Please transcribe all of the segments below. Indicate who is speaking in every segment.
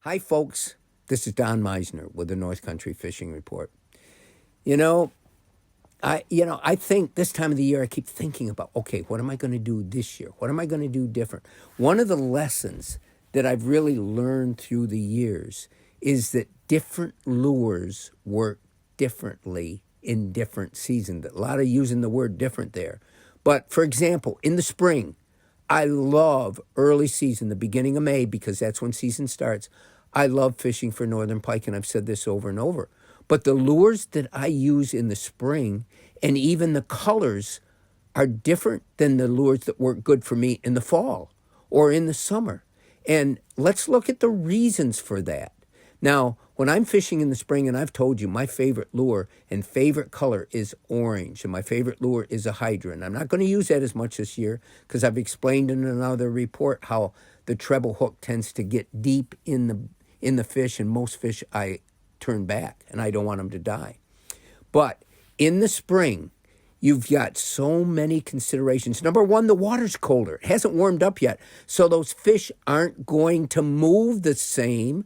Speaker 1: Hi, folks. This is Don Meissner with the North Country Fishing Report. You know, I think this time of the year I keep thinking about, okay, what am I going to do this year? What am I going to do different? One of the lessons that I've really learned through the years is that different lures work differently in different seasons. A lot of using the word different there. But for example, in the spring, I love early season, the beginning of May, because that's when season starts. I love fishing for northern pike, and I've said this over and over. But the lures that I use in the spring and even the colors are different than the lures that work good for me in the fall or in the summer. And let's look at the reasons for that. Now, when I'm fishing in the spring, and I've told you my favorite lure and favorite color is orange, and my favorite lure is a hydrant. I'm not going to use that as much this year because I've explained in another report how the treble hook tends to get deep in the fish, and most fish I turn back, and I don't want them to die. But in the spring, you've got so many considerations. Number one, the water's colder. It hasn't warmed up yet, so those fish aren't going to move the same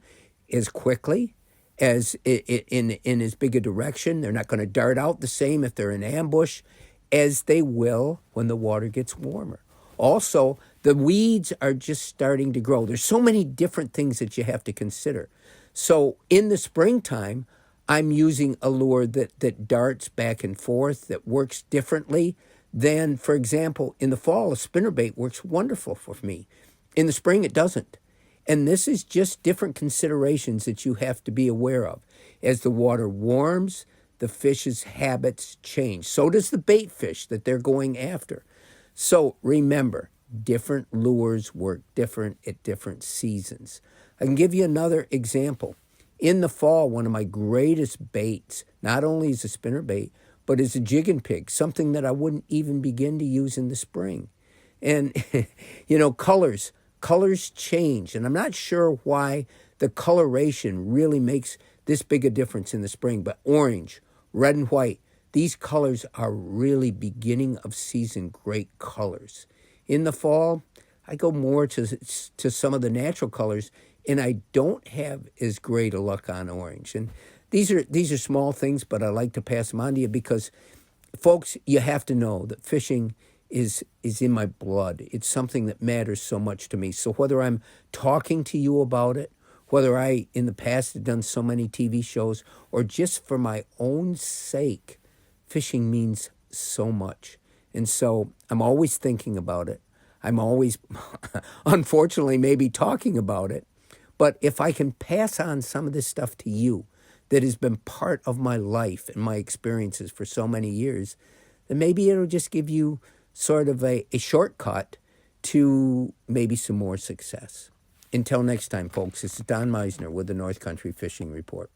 Speaker 1: as quickly as in as big a direction. They're not going to dart out the same if they're in ambush as they will when the water gets warmer. Also, the weeds are just starting to grow. There's so many different things that you have to consider. So in the springtime, I'm using a lure that darts back and forth, that works differently than, for example, in the fall, a spinnerbait works wonderful for me. In the spring, it doesn't. And this is just different considerations that you have to be aware of. As the water warms, the fish's habits change. So does the bait fish that they're going after. So remember, different lures work different at different seasons. I can give you another example. In the fall, one of my greatest baits, not only is a spinnerbait, but is a jig and pig, something that I wouldn't even begin to use in the spring. And, colors change, and I'm not sure why the coloration really makes this big a difference in the spring, but orange, red and white, these colors are really beginning of season great colors. In the fall, I go more to some of the natural colors, and I don't have as great a luck on orange. And these are small things, but I like to pass them on to you because, folks, you have to know that fishing is in my blood. It's something that matters so much to me. So whether I'm talking to you about it, whether I, in the past, have done so many TV shows, or just for my own sake, fishing means so much. And so I'm always thinking about it. I'm always, unfortunately, maybe talking about it. But if I can pass on some of this stuff to you that has been part of my life and my experiences for so many years, then maybe it'll just give you sort of a shortcut to maybe some more success. Until next time, folks, this is Don Meissner with the North Country Fishing Report.